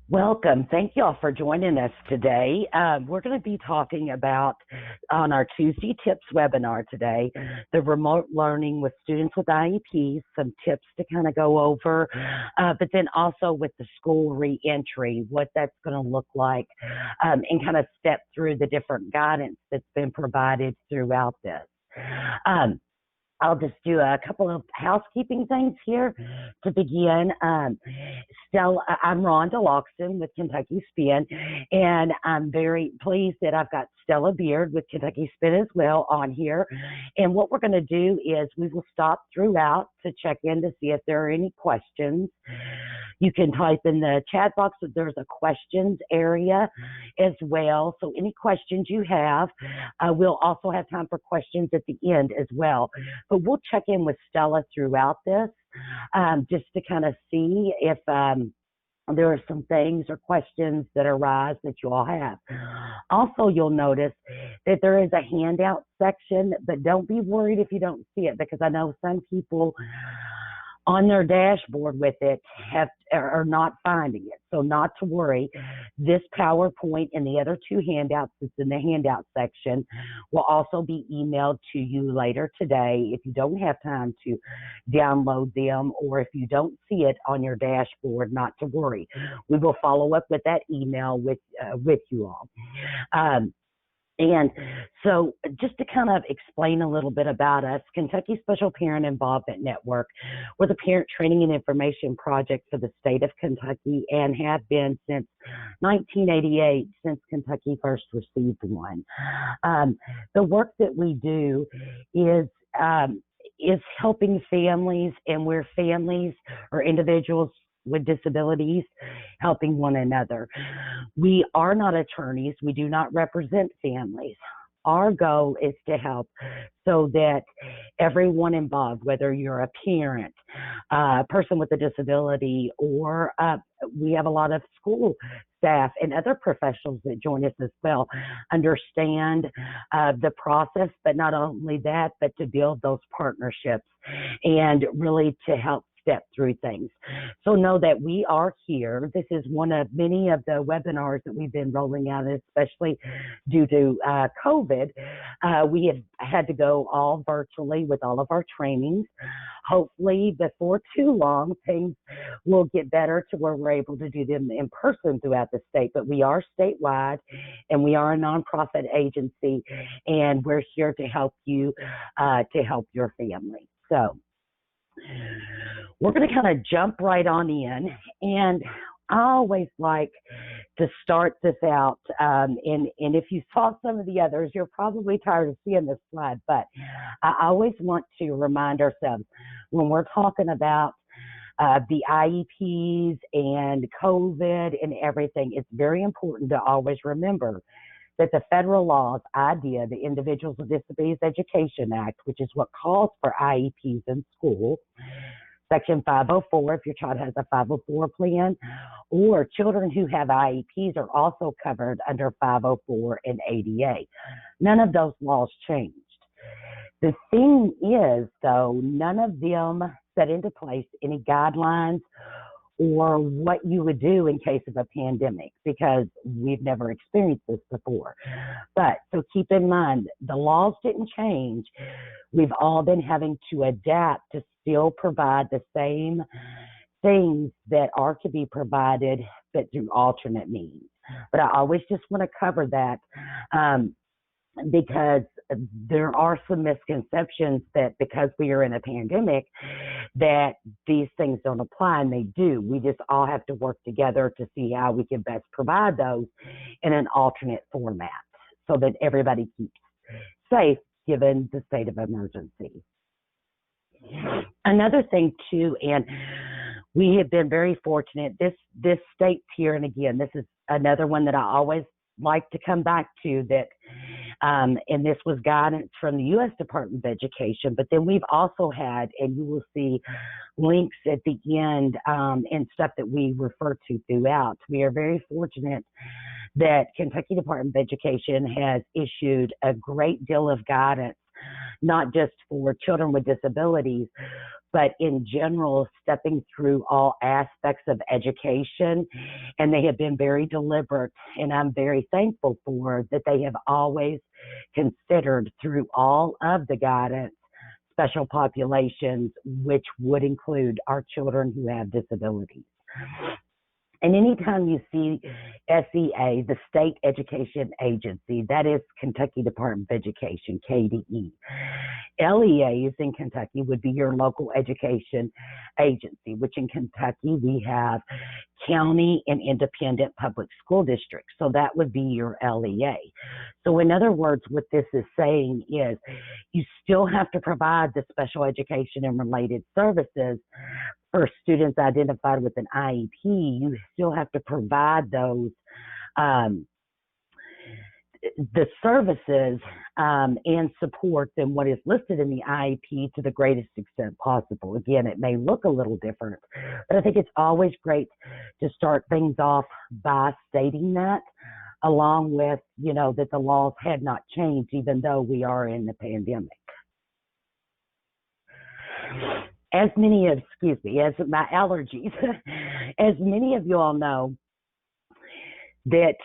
Welcome. Thank you all for joining us today. We're going to be talking about on our Tuesday Tips webinar today, the remote learning with students with IEPs, some tips to kind of go over, but then also with the school reentry, what that's going to look like, and kind of step through the different guidance that's been provided throughout this. I'll just do a couple of housekeeping things here to begin. Stella, I'm Rhonda Loxton with Kentucky Spin, and I'm very pleased that I've got Stella Beard with Kentucky Spin as well on here. And what we're going to do is we will stop throughout to check in to see if there are any questions. You can type in the chat box that there's a questions area as well. So any questions you have, we'll also have time for questions at the end as well. But we'll check in with Stella throughout this just to kind of see if there are some things or questions that arise that you all have. Also, you'll notice that there is a handout section, but don't be worried if you don't see it, because I know some people on their dashboard with it are not finding it. So not to worry. This PowerPoint and the other two handouts that's in the handout section will also be emailed to you later today if you don't have time to download them, or if you don't see it on your dashboard, not to worry. We will follow up with that email with you all. And so just to kind of explain a little bit about us, Kentucky Special Parent Involvement Network, we're the parent training and information project for the state of Kentucky and have been since 1988, since Kentucky first received one. The work that we do is helping families, and we're families or individuals with disabilities helping one another. We are not attorneys. We do not represent families. Our goal is to help so that everyone involved, whether you're a parent, a person with a disability, or we have a lot of school staff and other professionals that join us as well, understand the process, but not only that, but to build those partnerships and really to help step through things. So know that we are here. This is one of many of the webinars that we've been rolling out, especially due to COVID. We have had to go all virtually with all of our trainings. Hopefully before too long, things will get better to where we're able to do them in person throughout the state. But we are statewide, and we are a nonprofit agency, and we're here to help you, to help your family. So we're going to kind of jump right on in, and I always like to start this out, and if you saw some of the others, you're probably tired of seeing this slide, but I always want to remind ourselves when we're talking about the IEPs and COVID and everything, it's very important to always remember that the federal law's idea, the Individuals with Disabilities Education Act, which is what calls for IEPs in school, Section 504, if your child has a 504 plan, or children who have IEPs are also covered under 504 and ADA. None of those laws changed. The thing is, though, none of them set into place any guidelines or what you would do in case of a pandemic, because we've never experienced this before. But so keep in mind, the laws didn't change. We've all been having to adapt to still provide the same things that are to be provided, but through alternate means. But I always just want to cover that because there are some misconceptions that because we are in a pandemic that these things don't apply, and they do. We just all have to work together to see how we can best provide those in an alternate format so that everybody keeps safe given the state of emergency. Another thing too, and we have been very fortunate, this states here, and again, this is another one that I always like to come back to, that and this was guidance from the U.S. Department of Education, but then we've also had, and you will see links at the end and stuff that we refer to throughout. We are very fortunate that Kentucky Department of Education has issued a great deal of guidance not just for children with disabilities, but in general, stepping through all aspects of education. And they have been very deliberate, and I'm very thankful for that they have always considered through all of the guidance special populations, which would include our children who have disabilities. And anytime you see SEA, the State Education Agency, that is Kentucky Department of Education, KDE. LEAs in Kentucky would be your local education agency, which in Kentucky we have county and independent public school districts. So that would be your LEA. So in other words, what this is saying is you still have to provide the special education and related services for students identified with an IEP. You still have to provide those the services and support than what is listed in the IEP to the greatest extent possible. Again, it may look a little different, but I think it's always great to start things off by stating that, along with, that the laws had not changed even though we are in the pandemic. As many of my allergies, as many of you all know, that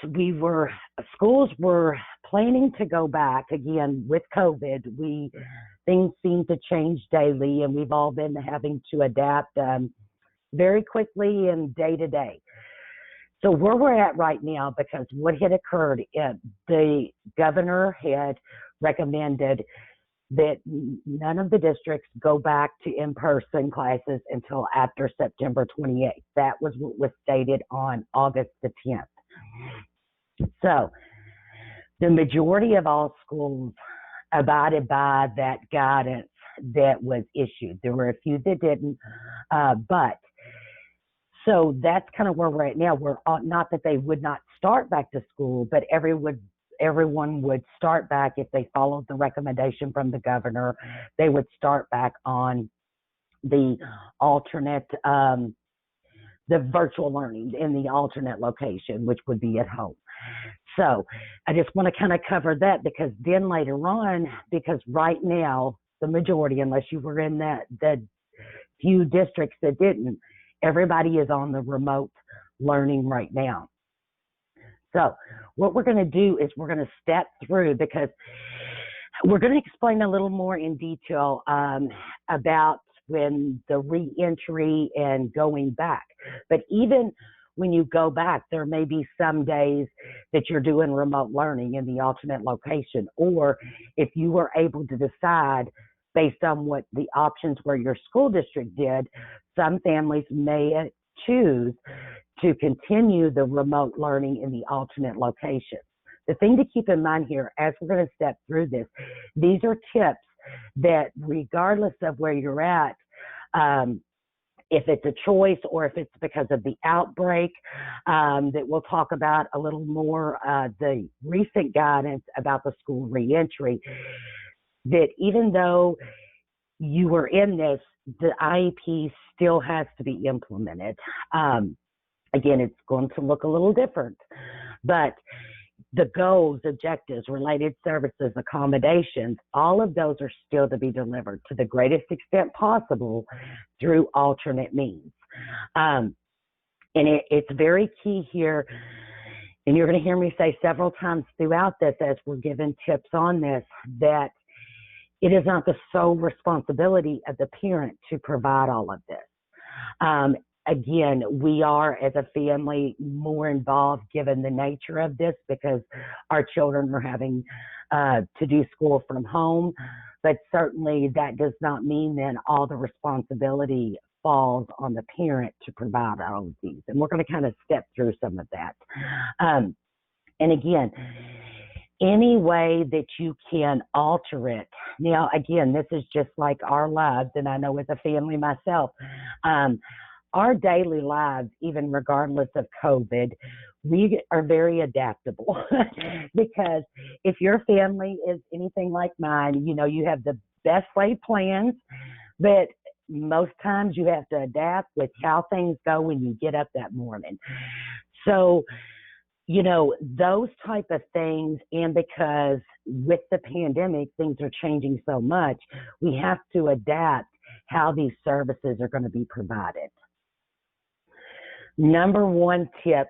schools were planning to go back again with COVID. Things seem to change daily, and we've all been having to adapt very quickly and day to day. So where we're at right now, because what had occurred, the governor had recommended that none of the districts go back to in-person classes until after September 28th. That was what was stated on August the 10th. So the majority of all schools abided by that guidance that was issued. There were a few that didn't, but so that's kind of where we're at now. We're not that they would not start back to school, but everyone would start back if they followed the recommendation from the governor. They would start back on the alternate, the virtual learning in the alternate location, which would be at home. So I just want to kind of cover that, because then later on, because right now, the majority, unless you were in the few districts that didn't, everybody is on the remote learning right now. So what we're going to do is we're going to step through, because we're going to explain a little more in detail about when the re-entry and going back. But even when you go back, there may be some days that you're doing remote learning in the alternate location, or if you were able to decide based on what the options were your school district did, some families may choose to continue the remote learning in the alternate location. The thing to keep in mind here, as we're going to step through this, these are tips that regardless of where you're at, if it's a choice or if it's because of the outbreak, that we'll talk about a little more, the recent guidance about the school reentry, that even though you were in this, the IEP still has to be implemented. Again, it's going to look a little different, but the goals, objectives, related services, accommodations, all of those are still to be delivered to the greatest extent possible through alternate means. And it's very key here, and you're going to hear me say several times throughout this as we're given tips on this, that it is not the sole responsibility of the parent to provide all of this. Again, we are, as a family, more involved given the nature of this, because our children are having to do school from home. But certainly that does not mean then all the responsibility falls on the parent to provide all of these. And we're going to kind of step through some of that. And again, any way that you can alter it. Now, again, this is just like our lives, and I know as a family myself, our daily lives, even regardless of COVID, we are very adaptable because if your family is anything like mine, you have the best laid plans, but most times you have to adapt with how things go when you get up that morning. So, those type of things, and because with the pandemic, things are changing so much. We have to adapt how these services are going to be provided. Number one tip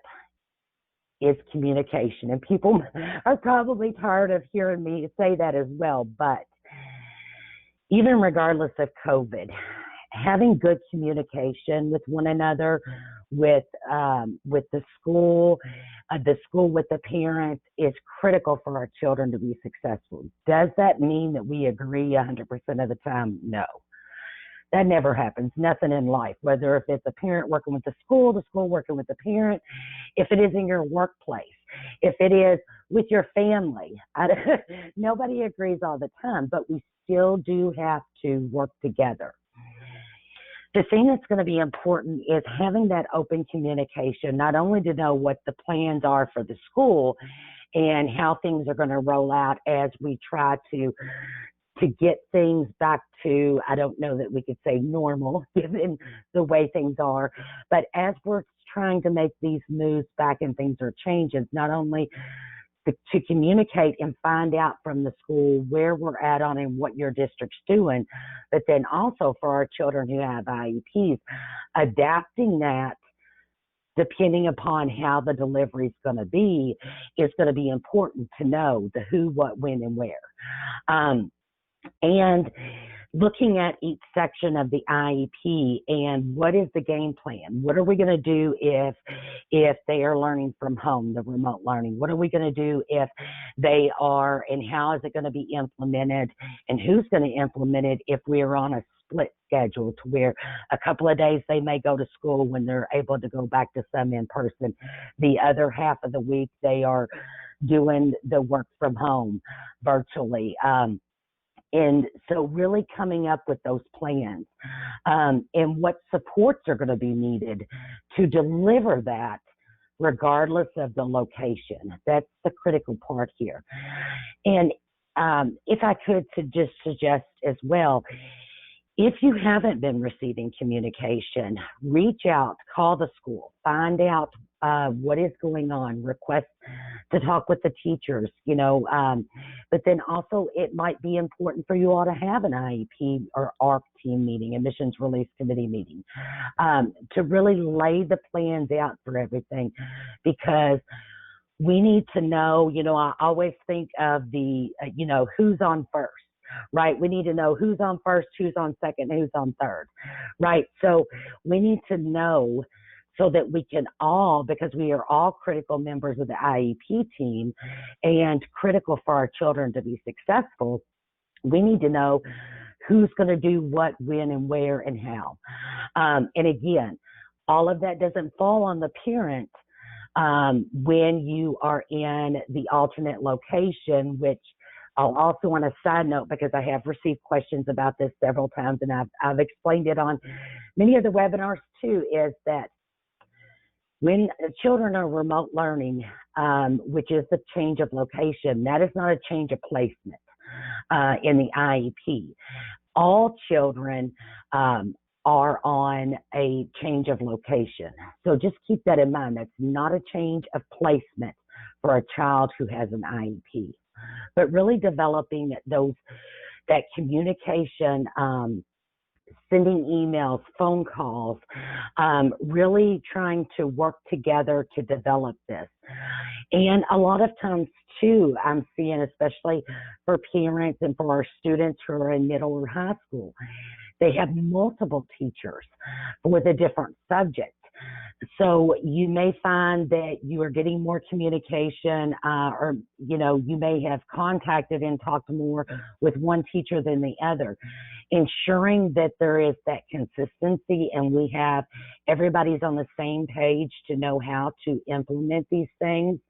is communication. And people are probably tired of hearing me say that as well, but even regardless of COVID, having good communication with one another, with the school with the parents is critical for our children to be successful. Does that mean that we agree 100% of the time? No. That never happens. Nothing in life, whether if it's a parent working with the school working with the parent, if it is in your workplace, if it is with your family. Nobody agrees all the time, but we still do have to work together. The thing that's going to be important is having that open communication, not only to know what the plans are for the school and how things are going to roll out as we try to get things back to, I don't know that we could say normal given the way things are, but as we're trying to make these moves back and things are changing, not only to communicate and find out from the school where we're at on and what your district's doing, but then also for our children who have IEPs, adapting that depending upon how the delivery is going to be is going to be important to know the who, what, when, and where. And looking at each section of the IEP and what is the game plan? What are we going to do if they are learning from home, the remote learning? What are we going to do if they are, and how is it going to be implemented, and who's going to implement it if we are on a split schedule to where a couple of days they may go to school when they're able to go back to some in person. The other half of the week they are doing the work from home virtually. And so really coming up with those plans and what supports are going to be needed to deliver that regardless of the location. That's the critical part here. And if I could just suggest as well, if you haven't been receiving communication, reach out, call the school, find out what is going on, request to talk with the teachers, but then also it might be important for you all to have an IEP or ARC team meeting, Admissions Release Committee meeting, to really lay the plans out for everything, because we need to know, I always think of the, who's on first. Right? We need to know who's on first, who's on second, who's on third, right? So we need to know so that we can all, because we are all critical members of the IEP team and critical for our children to be successful, we need to know who's going to do what, when, and where, and how. And again, all of that doesn't fall on the parent when you are in the alternate location, which I'll also, on a side note, because I have received questions about this several times, and I've explained it on many of the webinars too, is that when children are remote learning, which is the change of location, that is not a change of placement in the IEP. All children are on a change of location. So just keep that in mind. That's not a change of placement for a child who has an IEP. But really developing that communication, sending emails, phone calls, really trying to work together to develop this. And a lot of times too, I'm seeing, especially for parents and for our students who are in middle or high school, they have multiple teachers for the different subjects. So you may find that you are getting more communication, or you may have contacted and talked more with one teacher than the other. Ensuring that there is that consistency and everybody's on the same page to know how to implement these things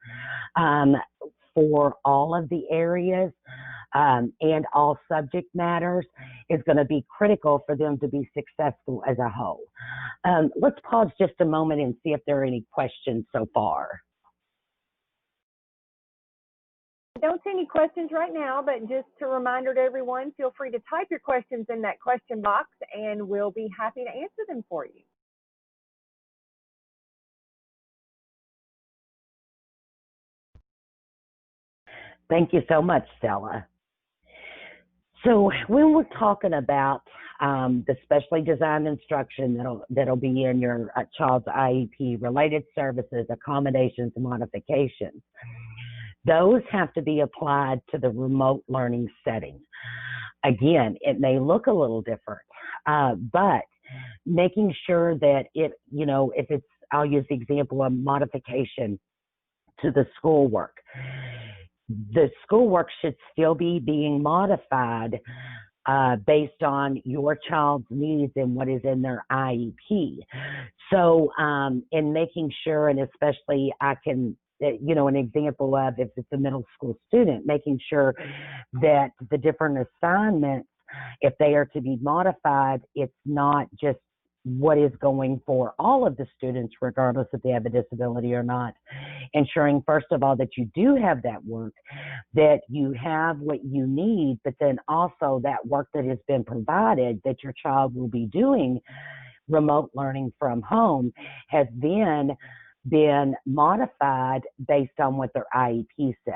for all of the areas and all subject matters is going to be critical for them to be successful as a whole. Let's pause just a moment and see if there are any questions so far. I don't see any questions right now, but just a reminder to everyone, feel free to type your questions in that question box and we'll be happy to answer them for you. Thank you so much, Stella. So when we're talking about the specially designed instruction that'll be in your child's IEP, related services, accommodations, and modifications, those have to be applied to the remote learning setting. Again, it may look a little different, but making sure that if it's, I'll use the example of modification to the schoolwork. The schoolwork should still be being modified based on your child's needs and what is in their IEP. So, in making sure, and especially an example of if it's a middle school student, making sure that the different assignments, if they are to be modified, it's not just what is going for all of the students, regardless if they have a disability or not. Ensuring, first of all, that you do have that work, that you have what you need, but then also that work that has been provided that your child will be doing remote learning from home has then been modified based on what their IEP says.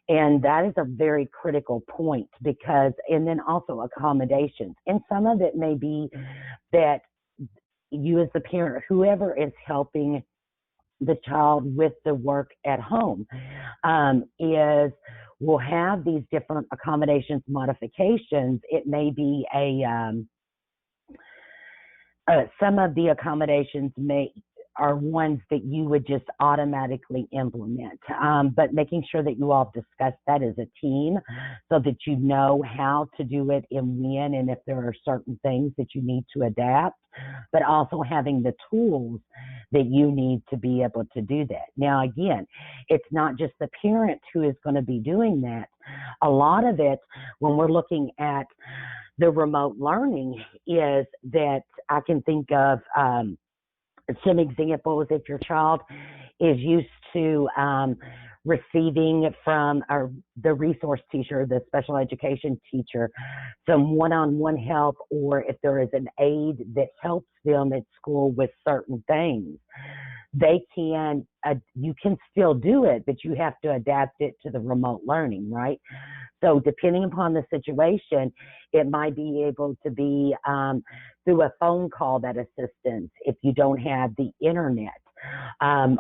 And that is a very critical point and then also accommodations. And some of it may be that you as the parent, whoever is helping the child with the work at home, will have these different accommodations, modifications. It may be some of the accommodations are ones that you would just automatically implement, but making sure that you all discuss that as a team so that you know how to do it and when, and if there are certain things that you need to adapt, but also having the tools that you need to be able to do that. Now, again, it's not just the parent who is going to be doing that. A lot of it, when we're looking at the remote learning, is that I can think of some examples. If your child is used to receiving from the resource teacher, the special education teacher, some one-on-one help, or if there is an aide that helps them at school with certain things, you can still do it, but you have to adapt it to the remote learning, right? So depending upon the situation, it might be able to be through a phone call, that assistance, if you don't have the internet,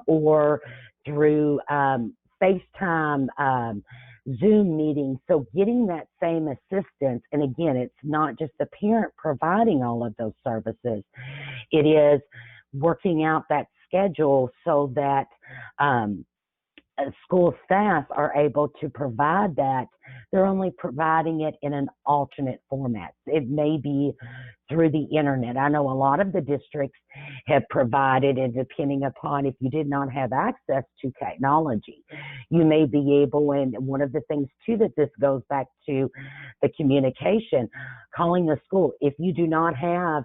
or through FaceTime, Zoom meetings. So getting that same assistance, and again, it's not just the parent providing all of those services, it is working out that schedule so that school staff are able to provide that. They're only providing it in an alternate format. It may be through the internet. I know a lot of the districts have provided, and depending upon if you did not have access to technology, you may be able, and one of the things too that this goes back to the communication, calling the school. If you do not have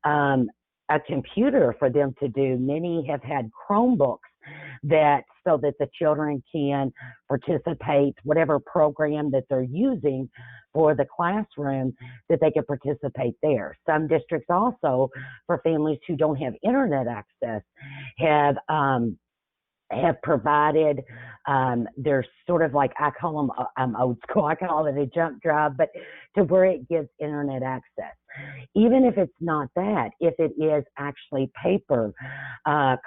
a computer for them to do, many have had Chromebooks so that the children can participate, whatever program that they're using for the classroom, that they can participate there. Some districts also, for families who don't have internet access, have provided, there's sort of like, I call them, I'm old school, I call it a jump drive, but to where it gives internet access. Even if it's not that, if it is actually paper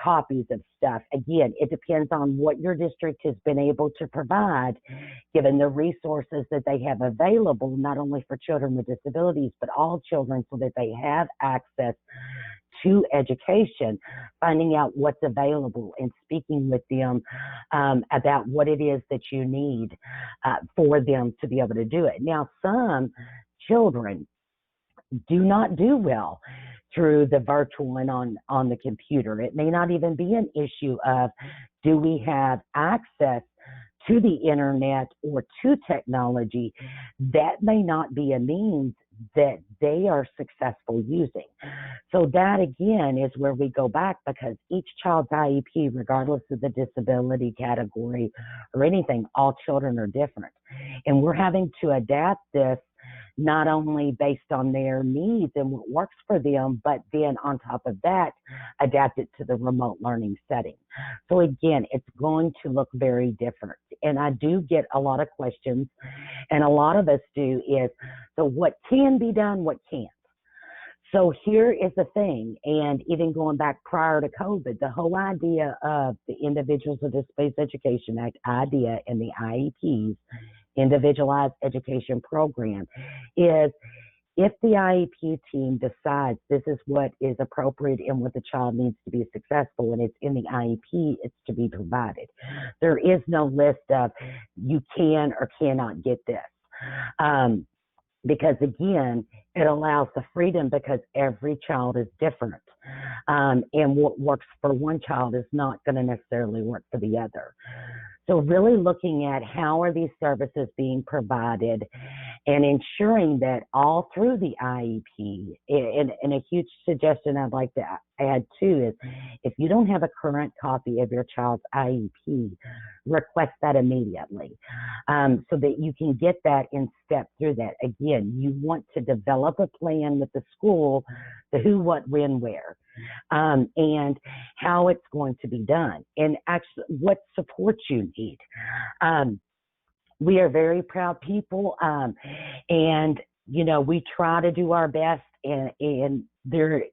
copies of stuff, again, it depends on what your district has been able to provide, given the resources that they have available, not only for children with disabilities, but all children, so that they have access to education, finding out what's available and speaking with them about what it is that you need for them to be able to do it. Now, some children do not do well through the virtual and on the computer. It may not even be an issue of, do we have access to the internet or to technology? That may not be a means that they are successful using. So that, again, is where we go back, because each child's IEP, regardless of the disability category or anything, all children are different. And we're having to adapt this not only based on their needs and what works for them, but then on top of that, adapt it to the remote learning setting. So again, it's going to look very different. And I do get a lot of questions, and a lot of us do, is, so what can be done, what can't? So here is the thing, and even going back prior to COVID, the whole idea of the Individuals with Disabilities Education Act idea and the IEPs, Individualized Education Program, is if the IEP team decides this is what is appropriate and what the child needs to be successful, and it's in the IEP, it's to be provided. There is no list of you can or cannot get this. Because again, it allows the freedom, because every child is different. And what works for one child is not going to necessarily work for the other. So really looking at how are these services being provided and ensuring that all through the IEP, and a huge suggestion I'd like to add too is if you don't have a current copy of your child's IEP, request that immediately so that you can get that and step through that. Again, you want to develop a plan with the school, the who, what, when, where, and how it's going to be done, and actually what support you need. We are very proud people, and we try to do our best, and there.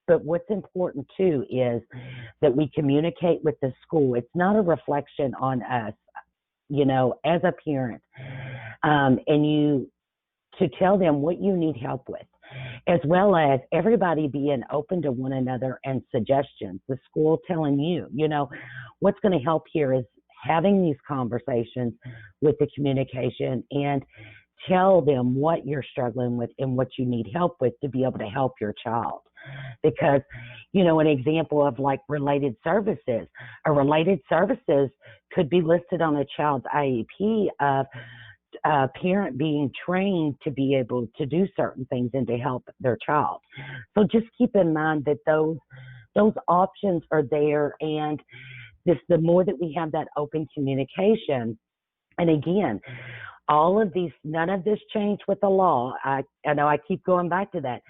But what's important too is that we communicate with the school. It's not a reflection on us, as a parent, and you to tell them what you need help with, as well as everybody being open to one another and suggestions. The school telling you, what's going to help here is having these conversations with the communication and tell them what you're struggling with and what you need help with to be able to help your child. Because, an example of like related services, could be listed on a child's IEP of a parent being trained to be able to do certain things and to help their child. So just keep in mind that those options are there, and the more that we have that open communication, and again, all of these, none of this changed with the law. I know I keep going back to that.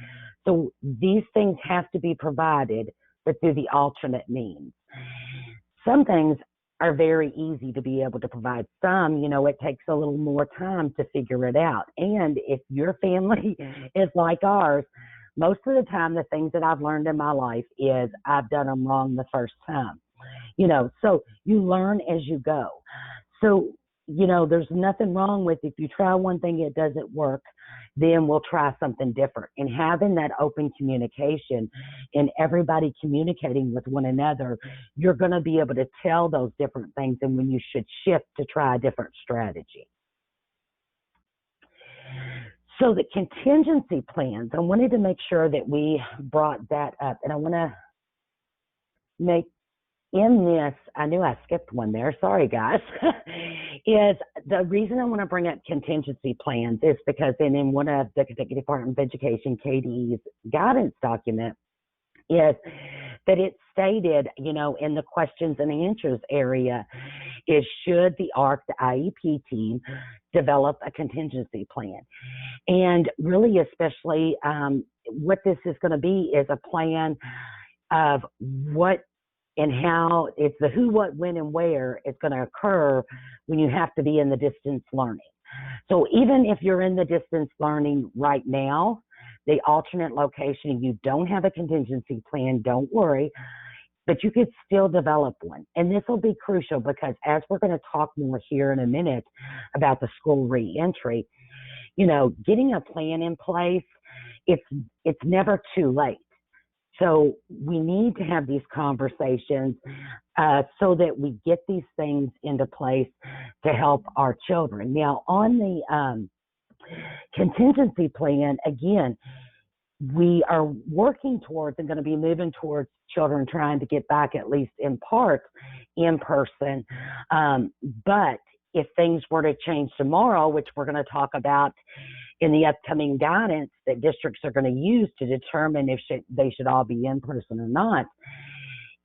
So these things have to be provided, but through the alternate means. Some things are very easy to be able to provide. Some, it takes a little more time to figure it out. And if your family is like ours, most of the time, the things that I've learned in my life is I've done them wrong the first time. So you learn as you go. So, there's nothing wrong with if you try one thing, it doesn't work, then we'll try something different. And having that open communication and everybody communicating with one another, you're going to be able to tell those different things and when you should shift to try a different strategy. So the contingency plans, I wanted to make sure that we brought that up, and I want to make in this, I knew I skipped one there, sorry guys, is the reason I want to bring up contingency plans is because in one of the Kentucky Department of Education, KDE's guidance document, is that it stated, in the questions and answers area, is should the ARC, the IEP team, develop a contingency plan? And really, especially what this is going to be is a plan of what and how it's the who, what, when, and where it's going to occur when you have to be in the distance learning. So even if you're in the distance learning right now, the alternate location, and you don't have a contingency plan, don't worry, but you could still develop one. And this will be crucial because as we're going to talk more here in a minute about the school reentry, getting a plan in place, it's never too late. So we need to have these conversations so that we get these things into place to help our children. Now, on the contingency plan, again, we are working towards and going to be moving towards children trying to get back, at least in part, in person. But if things were to change tomorrow, which we're going to talk about in the upcoming guidance that districts are going to use to determine if they should all be in person or not,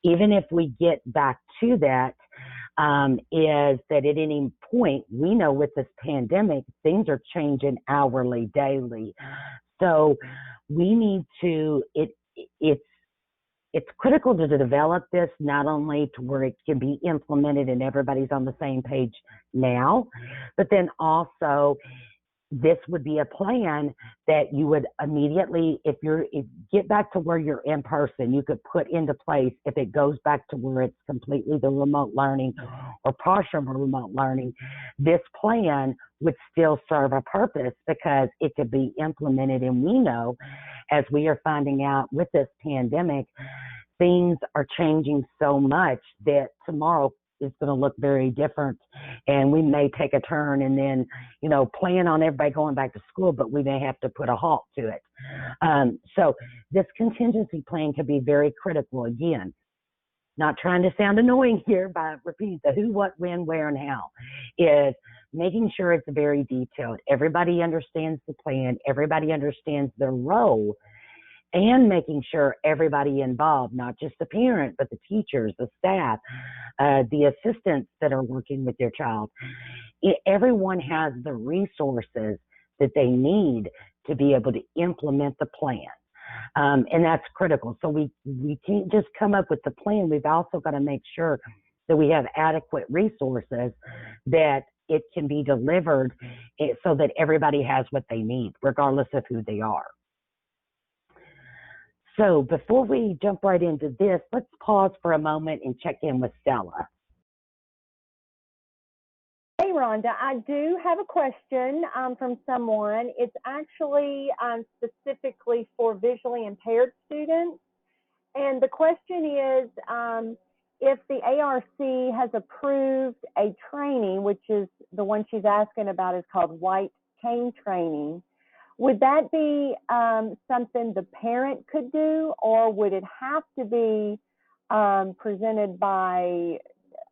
even if we get back to that, is that at any point, we know with this pandemic, things are changing hourly, daily. So we need to, it's critical to develop this not only to where it can be implemented and everybody's on the same page now, but then also this would be a plan that you would immediately, if get back to where you're in person, you could put into place if it goes back to where it's completely the remote learning or partial remote learning, this plan would still serve a purpose because it could be implemented. And we know, as we are finding out with this pandemic, things are changing so much that tomorrow is going to look very different, and we may take a turn and then, plan on everybody going back to school, but we may have to put a halt to it. So this contingency plan can be very critical. Again, not trying to sound annoying here by repeating the who, what, when, where, and how, is making sure it's very detailed. Everybody understands the plan. Everybody understands their role, and making sure everybody involved, not just the parent, but the teachers, the staff, the assistants that are working with their child. Everyone has the resources that they need to be able to implement the plan. And that's critical. So we can't just come up with the plan. We've also got to make sure that we have adequate resources, that it can be delivered so that everybody has what they need, regardless of who they are. So before we jump right into this, let's pause for a moment and check in with Stella. Hey, Rhonda, I do have a question from someone. It's actually specifically for visually impaired students. And the question is, if the ARC has approved a training, which is the one she's asking about is called White Cane Training, would that be something the parent could do, or would it have to be presented by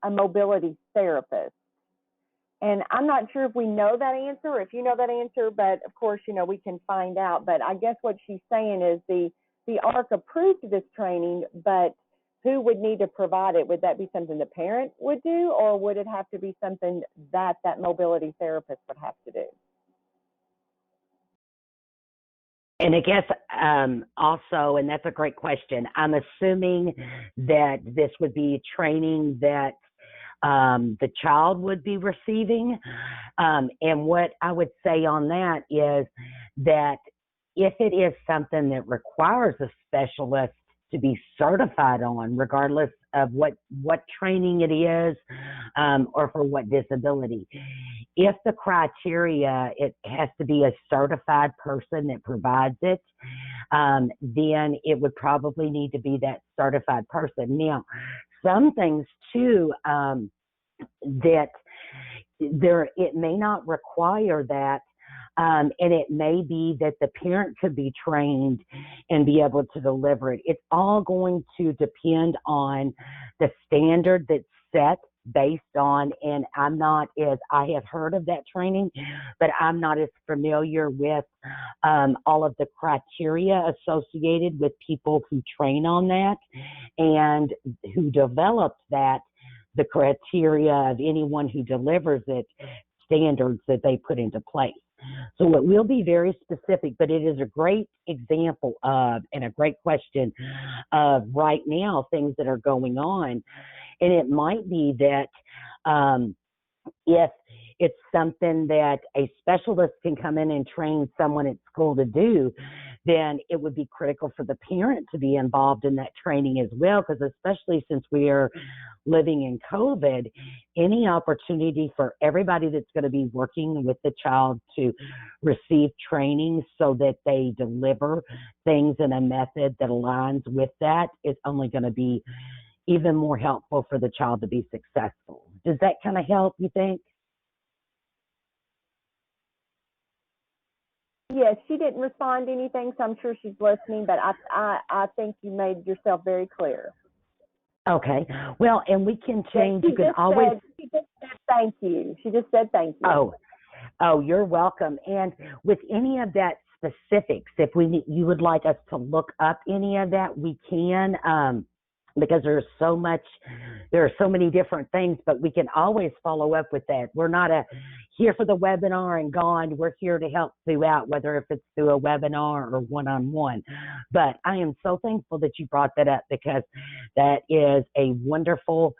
a mobility therapist? And I'm not sure if we know that answer, or if you know that answer, but of course, we can find out. But I guess what she's saying is the ARC approved this training, but who would need to provide it? Would that be something the parent would do, or would it have to be something that mobility therapist would have to do? And I guess also, and that's a great question, I'm assuming that this would be training that the child would be receiving. And what I would say on that is that if it is something that requires a specialist to be certified on, regardless of what training it is, or for what disability, if the criteria, it has to be a certified person that provides it, then it would probably need to be that certified person. Now, some things too, that it may not require that, and it may be that the parent could be trained and be able to deliver it. It's all going to depend on the standard that's set based on, and I have heard of that training, but I'm not as familiar with all of the criteria associated with people who train on that and who developed that, the criteria of anyone who delivers it, standards that they put into place. So it will be very specific, but it is a great example of, and a great question of right now, things that are going on. And it might be that if it's something that a specialist can come in and train someone at school to do, then it would be critical for the parent to be involved in that training as well, because especially since we are living in COVID, any opportunity for everybody that's going to be working with the child to receive training so that they deliver things in a method that aligns with that is only going to be even more helpful for the child to be successful. Does that kind of help, you think? Yes, she didn't respond to anything, so I'm sure she's listening, but I think you made yourself very clear. Okay. Well, and we can change. You can always. She just said thank you. She just said thank you. Oh, you're welcome. And with any of that specifics, if you would like us to look up any of that, we can, because there's so much there are so many different things, but we can always follow up with that. We're not here for the webinar and gone. We're here to help throughout, whether if it's through a webinar or one-on-one. But I am so thankful that you brought that up, because that is a wonderful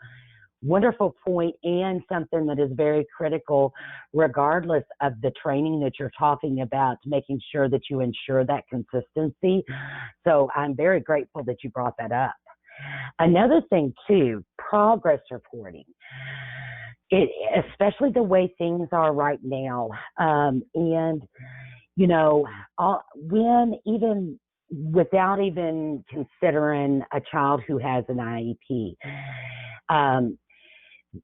point, and something that is very critical regardless of the training that you're talking about, making sure that you ensure that consistency. So I'm very grateful that you brought that up. Another thing too, progress reporting. Especially the way things are right now, and you know, when even without even considering a child who has an IEP,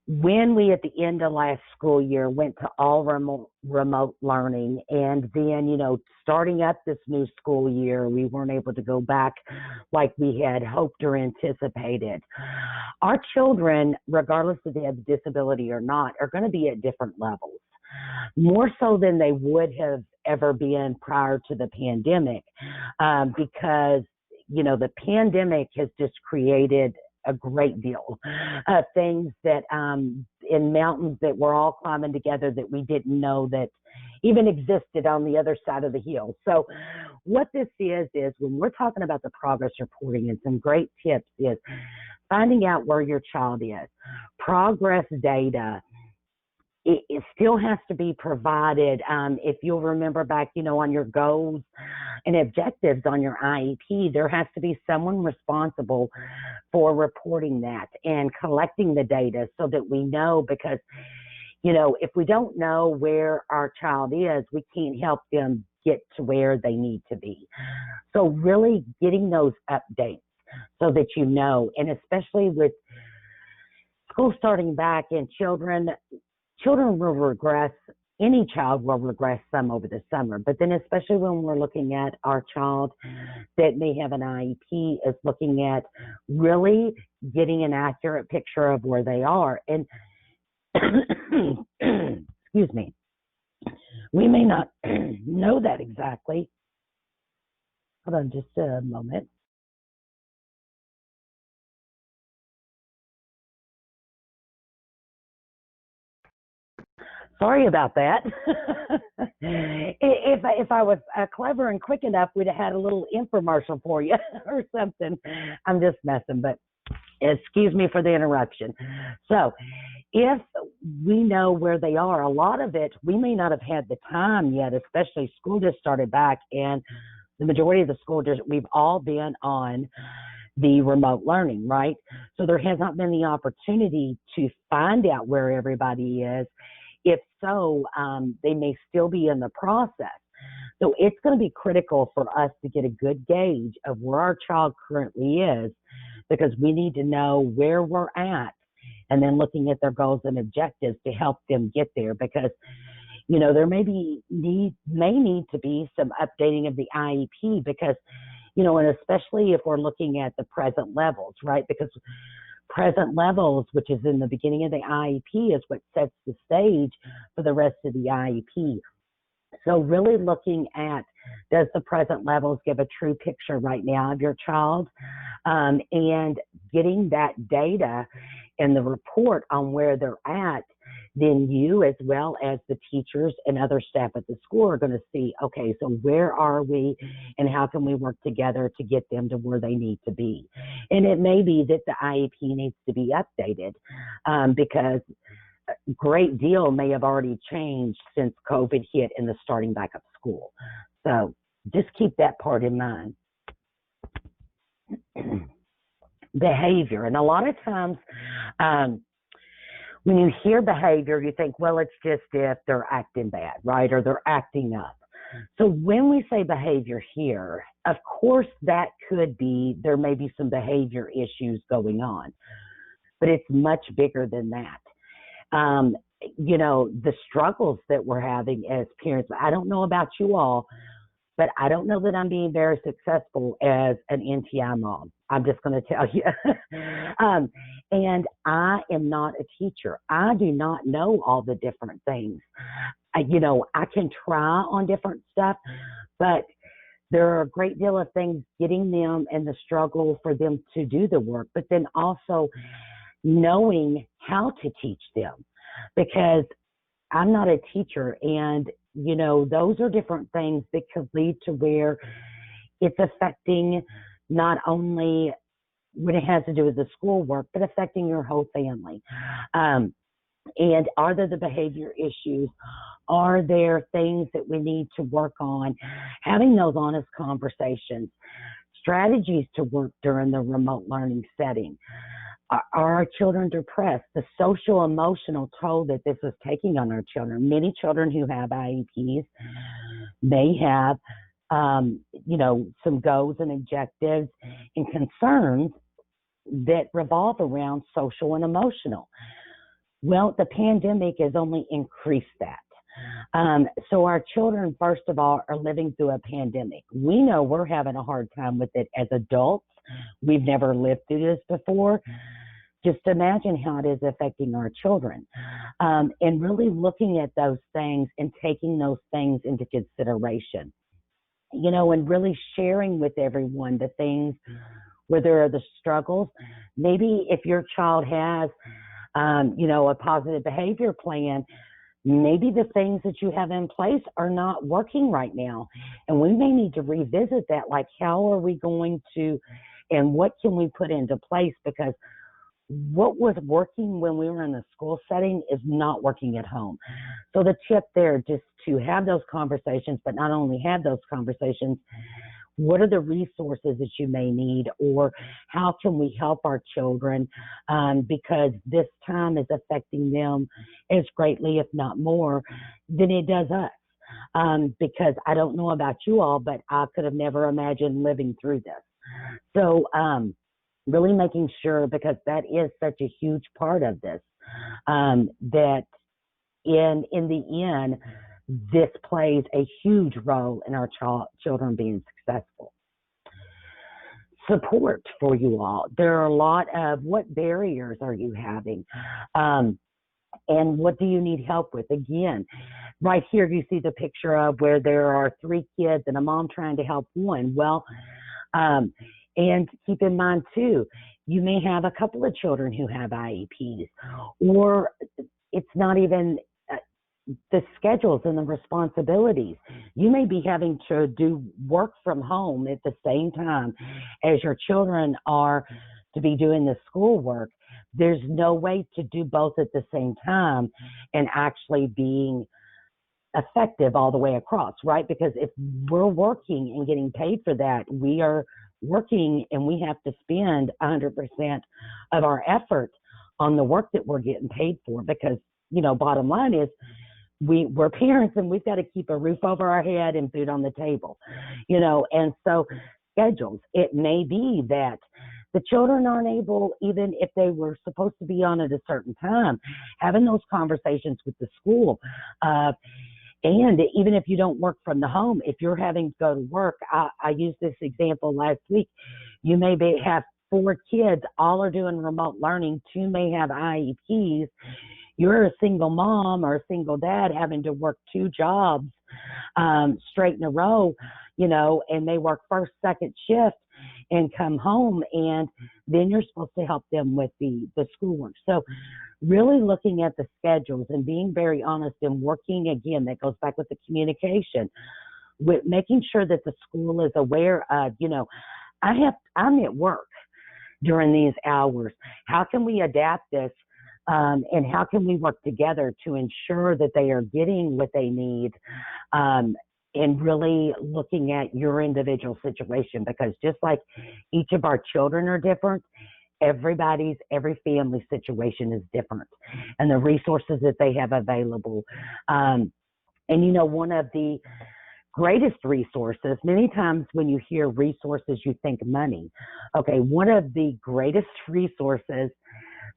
when we at the end of last school year went to all remote learning, and then, you know, starting up this new school year, we weren't able to go back like we had hoped or anticipated. Our children, regardless if they have a disability or not, are going to be at different levels, more so than they would have ever been prior to the pandemic, because, you know, the pandemic has just created a great deal of things that in mountains that we're all climbing together that we didn't know that even existed on the other side of the hill. So what this is when we're talking about the progress reporting, and some great tips is finding out where your child is. Progress data, it still has to be provided. If you'll remember back, you know, on your goals and objectives on your IEP, there has to be someone responsible for reporting that and collecting the data so that we know, because, you know, if we don't know where our child is, we can't help them get to where they need to be. So really getting those updates so that you know, and especially with school starting back, and children will regress. Any child will regress some over the summer, but then especially when we're looking at our child that may have an IEP, is looking at really getting an accurate picture of where they are. And excuse me, we may not know that exactly. Hold on just a moment. Sorry about that. If I was clever and quick enough, we'd have had a little infomercial for you or something. I'm just messing, but excuse me for the interruption. So if we know where they are, a lot of it, we may not have had the time yet, especially school just started back, and the majority of the school district, we've all been on the remote learning, right? So there has not been the opportunity to find out where everybody is. If so, they may still be in the process. So it's going to be critical for us to get a good gauge of where our child currently is, because we need to know where we're at, and then looking at their goals and objectives to help them get there. Because, you know, there may need to be some updating of the IEP, because, you know, and especially if we're looking at the present levels, right? Because present levels, which is in the beginning of the IEP, is what sets the stage for the rest of the IEP. So really looking at, does the present levels give a true picture right now of your child, and getting that data and the report on where they're at, then you, as well as the teachers and other staff at the school, are going to see, okay, so where are we and how can we work together to get them to where they need to be. And it may be that the IEP needs to be updated, because a great deal may have already changed since COVID hit and the starting back of school. So just keep that part in mind. Behavior. And a lot of times, when you hear behavior, you think, well, it's just if they're acting bad, right? Or they're acting up. So when we say behavior here, of course, that could be, there may be some behavior issues going on, but it's much bigger than that. You know, the struggles that we're having as parents, I don't know about you all, but I don't know that I'm being very successful as an NTI mom. I'm just going to tell you. And I am not a teacher. I do not know all the different things. You know, I can try on different stuff, but there are a great deal of things getting them and the struggle for them to do the work. But then also knowing how to teach them, because I'm not a teacher, and those are different things that could lead to where it's affecting not only when it has to do with the schoolwork, but affecting your whole family. And are there the behavior issues? Are there things that we need to work on? Having those honest conversations, strategies to work during the remote learning setting. Are our children depressed? The social emotional toll that this is taking on our children. Many children who have IEPs may have, some goals and objectives and concerns that revolve around social and emotional. Well, the pandemic has only increased that. So our children, first of all, are living through a pandemic. We know we're having a hard time with it as adults. We've never lived through this before. Just imagine how it is affecting our children. And really looking at those things and taking those things into consideration. And really sharing with everyone the things where there are the struggles. Maybe if your child has, a positive behavior plan, maybe the things that you have in place are not working right now. And we may need to revisit that, like how are we going to, and what can we put into place? Because what was working when we were in the school setting is not working at home. So the tip there, just to have those conversations, but not only have those conversations, what are the resources that you may need, or how can we help our children, because this time is affecting them as greatly, if not more, than it does us. Because I don't know about you all, but I could have never imagined living through this. So really making sure, because that is such a huge part of this, that in the end, this plays a huge role in our children being successful. Support for you all. There are a lot of, what barriers are you having? And what do you need help with? Again, right here you see the picture of where there are 3 kids and a mom trying to help one. Well, and keep in mind too, you may have a couple of children who have IEPs, or it's not even the schedules and the responsibilities. You may be having to do work from home at the same time as your children are to be doing the schoolwork. There's no way to do both at the same time and actually being effective all the way across, right? Because if we're working and getting paid for that, we are working and we have to spend 100% of our effort on the work that we're getting paid for, because, bottom line is, we're parents and we've got to keep a roof over our head and food on the table, and so schedules. It may be that the children aren't able, even if they were supposed to be on at a certain time, having those conversations with the school. And even if you don't work from the home, if you're having to go to work, I used this example last week. You may have 4 kids, all are doing remote learning, 2 may have IEPs. You're a single mom or a single dad having to work 2 jobs straight in a row, and they work first, second shift and come home, and then you're supposed to help them with the schoolwork. So really looking at the schedules and being very honest and working, again, that goes back with the communication, with making sure that the school is aware of, I'm at work during these hours. How can we adapt this? And how can we work together to ensure that they are getting what they need, and really looking at your individual situation, because just like each of our children are different, every family situation is different, and the resources that they have available. And one of the greatest resources, many times when you hear resources, you think money. Okay, one of the greatest resources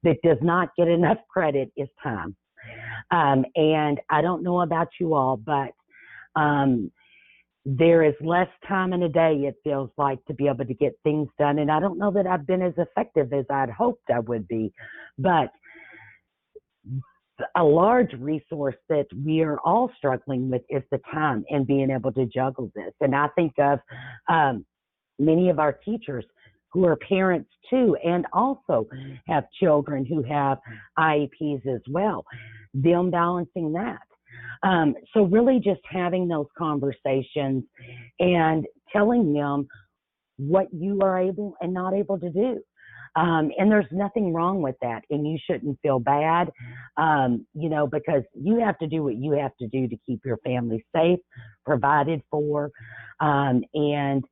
that does not get enough credit is time. And I don't know about you all, but there is less time in a day, it feels like, to be able to get things done. And I don't know that I've been as effective as I'd hoped I would be, but a large resource that we are all struggling with is the time and being able to juggle this. And I think of many of our teachers who are parents too and also have children who have IEPs as well, them balancing that. So really just having those conversations and telling them what you are able and not able to do. And there's nothing wrong with that. And you shouldn't feel bad, because you have to do what you have to do to keep your family safe, provided for. And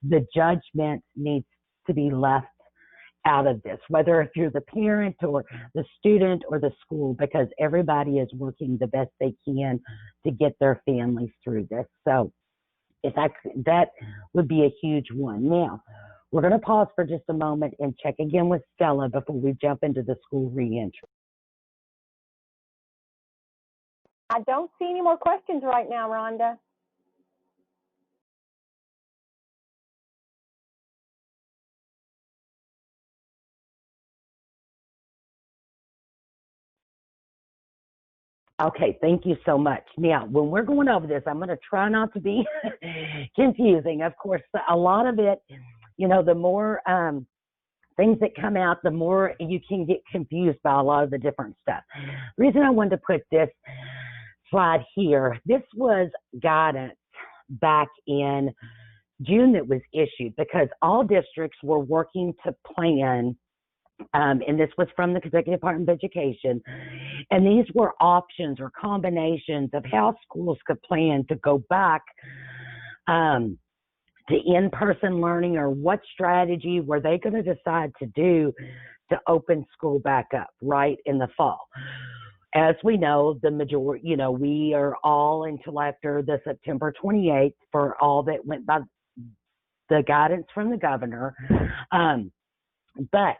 the judgment needs to be left out of this, whether if you're the parent or the student or the school, because everybody is working the best they can to get their families through this. So that would be a huge one. Now, we're going to pause for just a moment and check again with Stella before we jump into the school reentry. I don't see any more questions right now, Rhonda. Okay, thank you so much. Now, when we're going over this, I'm going to try not to be confusing. Of course, a lot of it, the more things that come out, the more you can get confused by a lot of the different stuff. The reason I wanted to put this slide here, this was guidance back in June that was issued because all districts were working to plan, and this was from the Kentucky Department of Education, and these were options or combinations of how schools could plan to go back to in-person learning, or what strategy were they going to decide to do to open school back up right in the fall. As we know, the majority, we are all until after the September 28th for all that went by the guidance from the governor. But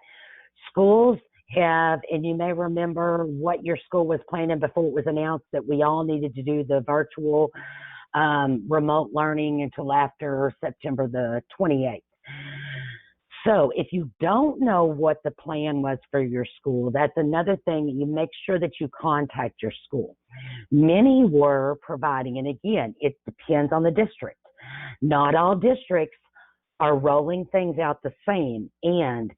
schools have, and you may remember what your school was planning before it was announced that we all needed to do the virtual remote learning until after September the 28th. So if you don't know what the plan was for your school, that's another thing. You make sure that you contact your school. Many were providing, and again, it depends on the district. Not all districts are rolling things out the same, and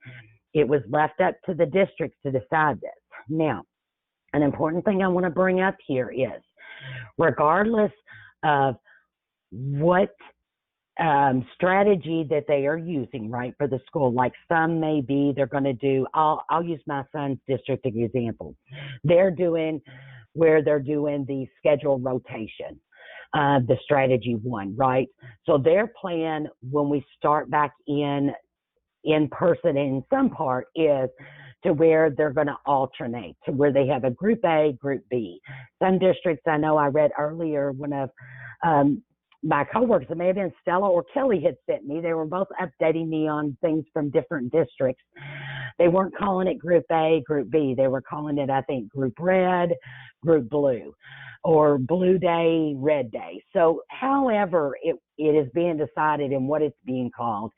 it was left up to the districts to decide this. Now, an important thing I want to bring up here is, regardless of what strategy that they are using, right, for the school, like some may be they're going to do, I'll use my son's district as an example. They're doing the schedule rotation, the strategy one, right? So their plan when we start back in person in some part is to where they're going to alternate, to where they have a group A, group B. Some districts, I know I read earlier, one of my coworkers, it may have been Stella or Kelly, had sent me. They were both updating me on things from different districts. They weren't calling it group A, group B. They were calling it, I think, group red, group blue, or blue day, red day. So however it is being decided and what it's being called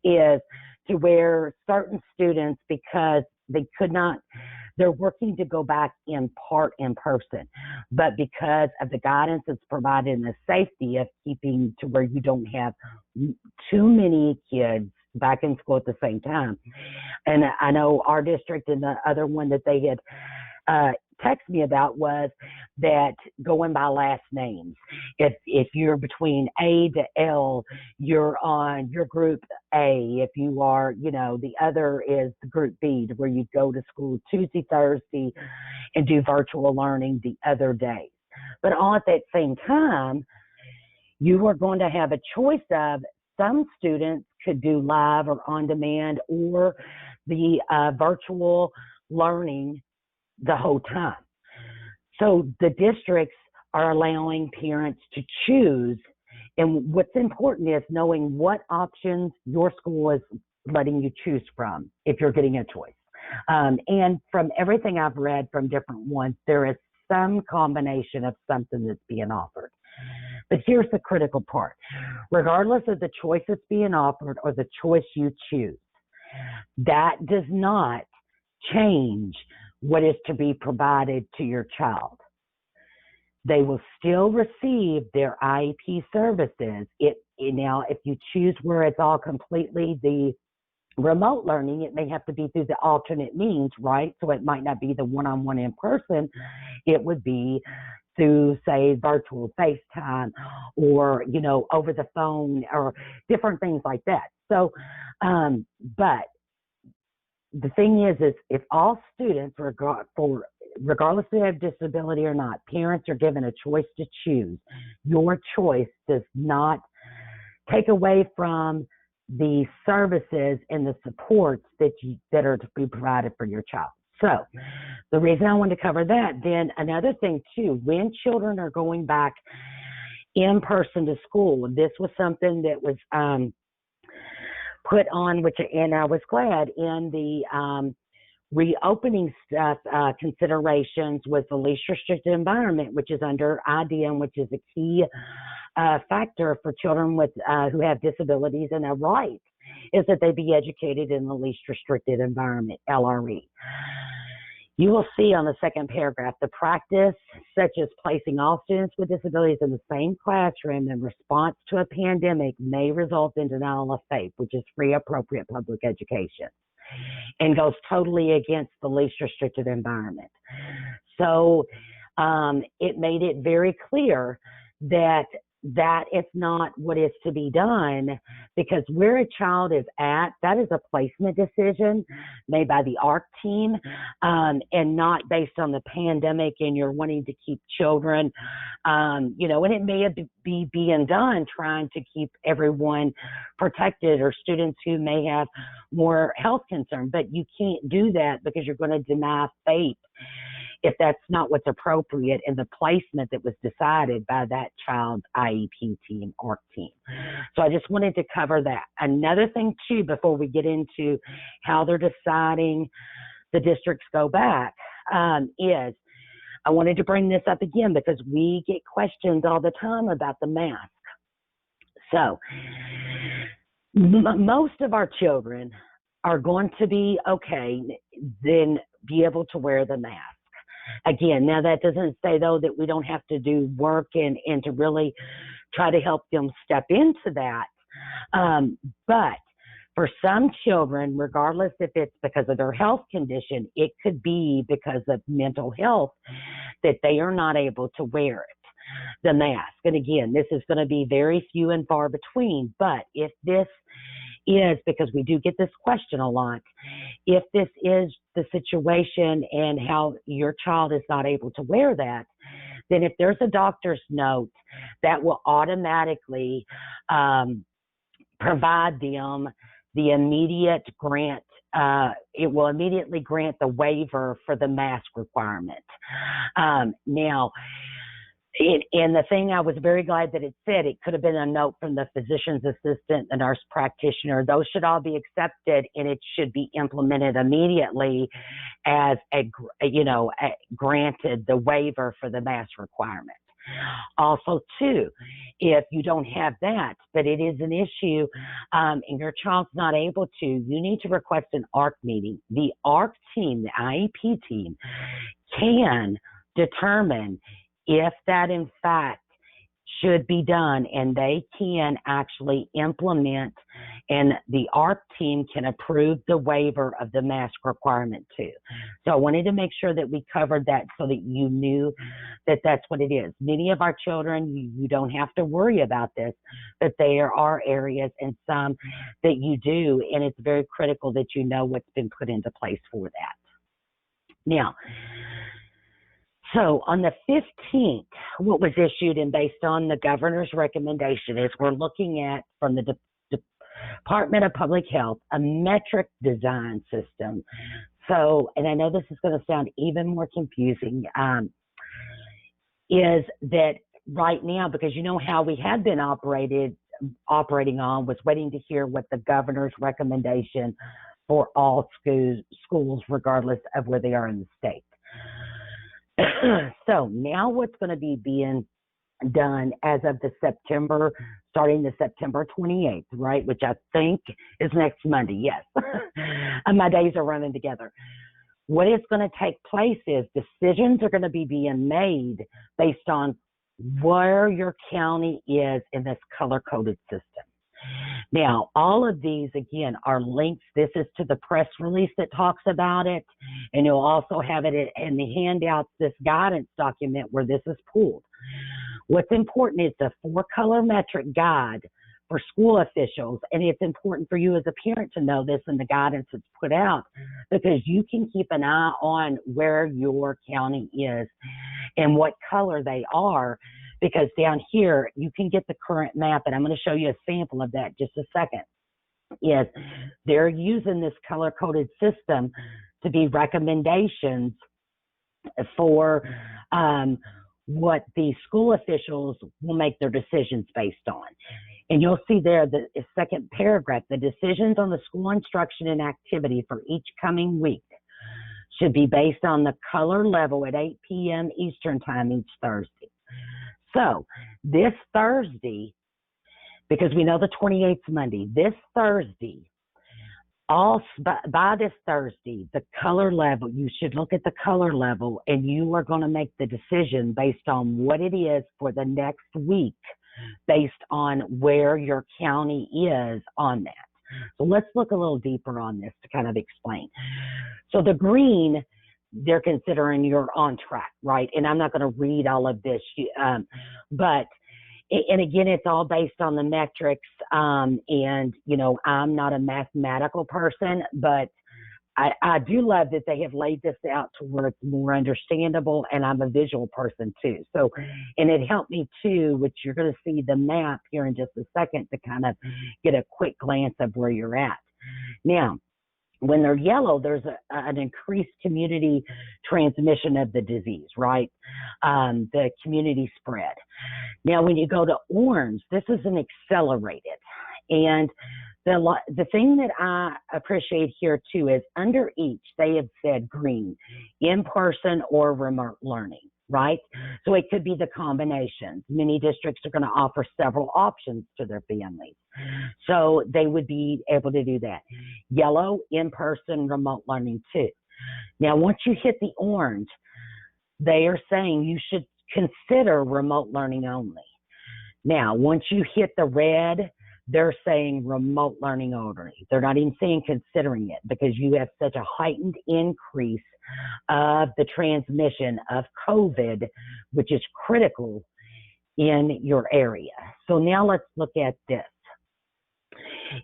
is to where certain students, because they could not, they're working to go back in person, but because of the guidance that's provided and the safety of keeping to where you don't have too many kids back in school at the same time. And I know our district, and the other one that they had text me about was that going by last names. If you're between A to L, you're on your group A. If you are, the other is the group B, to where you go to school Tuesday, Thursday, and do virtual learning the other days. But all at that same time, you are going to have a choice of, some students could do live or on demand, or the virtual learning the whole time. So the districts are allowing parents to choose. And what's important is knowing what options your school is letting you choose from if you're getting a choice. And from everything I've read from different ones, there is some combination of something that's being offered. But here's the critical part. Regardless of the choice that's being offered or the choice you choose, that does not change what is to be provided to your child. They will still receive their IEP services. Now, if you choose where it's all completely the remote learning, it may have to be through the alternate means, right? So it might not be the one-on-one in person. It would be through, say, virtual FaceTime or, over the phone or different things like that. So, but the thing is if all students, regardless if they have disability or not, parents are given a choice to choose, your choice does not take away from the services and the supports that are to be provided for your child. So the reason I wanted to cover that, then another thing too, when children are going back in person to school, this was something that was put on, and I was glad in the reopening stuff considerations was the least restricted environment, which is under IDEM, which is a key factor for children with who have disabilities, and a right is that they be educated in the least restricted environment, LRE. You will see on the second paragraph, the practice such as placing all students with disabilities in the same classroom in response to a pandemic may result in denial of FAPE, which is free appropriate public education, and goes totally against the least restricted environment. So it made it very clear that is not what is to be done, because where a child is at, that is a placement decision made by the ARC team, and not based on the pandemic and you're wanting to keep children, and it may be being done trying to keep everyone protected or students who may have more health concern, but you can't do that because you're going to deny FAPE if that's not what's appropriate in the placement that was decided by that child's IEP team, ARC team. So I just wanted to cover that. Another thing too, before we get into how they're deciding the districts go back, is I wanted to bring this up again because we get questions all the time about the mask. So most of our children are going to be okay, then be able to wear the mask. Again, now that doesn't say, though, that we don't have to do work and to really try to help them step into that. But for some children, regardless if it's because of their health condition, it could be because of mental health that they are not able to wear it, the mask. And again, this is going to be very few and far between. But if this is, because we do get this question a lot, if this is the situation and how your child is not able to wear that, then if there's a doctor's note, that will automatically provide them the immediate grant. It will immediately grant the waiver for the mask requirement. Now, and the thing I was very glad that it said, it could have been a note from the physician's assistant, the nurse practitioner. Those should all be accepted, and it should be implemented immediately as granted the waiver for the mask requirement. Also, too, if you don't have that, but it is an issue and your child's not able to, you need to request an ARC meeting. The ARC team, the IEP team, can determine if that in fact should be done, and they can actually implement, and the ARC team can approve the waiver of the mask requirement too. So I wanted to make sure that we covered that so that you knew that that's what it is. Many of our children, you don't have to worry about this, but there are areas and some that you do, and it's very critical that you know what's been put into place for that. Now, so on the 15th, what was issued and based on the governor's recommendation is we're looking at, from the Department of Public Health, a metric design system. So, and I know this is going to sound even more confusing, is that right now, because you know how we had been operating on was waiting to hear what the governor's recommendation for all schools, regardless of where they are in the state. So now what's going to be being done as of starting the September 28th, right, which I think is next Monday, yes. And my days are running together. What is going to take place is decisions are going to be being made based on where your county is in this color-coded system. Now, all of these, again, are links. This is to the press release that talks about it, and you'll also have it in the handouts, this guidance document where this is pulled. What's important is the 4-color metric guide for school officials, and it's important for you as a parent to know this in the guidance that's put out, because you can keep an eye on where your county is and what color they are, because down here you can get the current map, and I'm going to show you a sample of that just a second. Is they're using this color-coded system to be recommendations for what the school officials will make their decisions based on. And you'll see there the second paragraph, the decisions on the school instruction and activity for each coming week should be based on the color level at 8 p.m. Eastern Time each Thursday. So this Thursday, because we know the 28th is Monday, this Thursday, by this Thursday, the color level, you should look at the color level, and you are going to make the decision based on what it is for the next week, based on where your county is on that. So let's look a little deeper on this to kind of explain. So the green, they're considering you're on track, right? And I'm not going to read all of this, but and again, it's all based on the metrics. And, you know, I'm not a mathematical person, but I do love that they have laid this out to where it's more understandable, and I'm a visual person too. So, and it helped me too, which you're going to see the map here in just a second to kind of get a quick glance of where you're at. Now, when they're yellow, there's an increased community transmission of the disease, right? The community spread. Now, when you go to orange, this is an accelerated. And the thing that I appreciate here too is under each, they have said green, in-person or remote learning, right? So it could be the combination. Many districts are going to offer several options to their families. So they would be able to do that. Yellow, in-person, remote learning too. Now, once you hit the orange, they are saying you should consider remote learning only. Now, once you hit the red, they're saying remote learning only. They're not even saying considering it, because you have such a heightened increase of the transmission of COVID, which is critical in your area. So now let's look at this.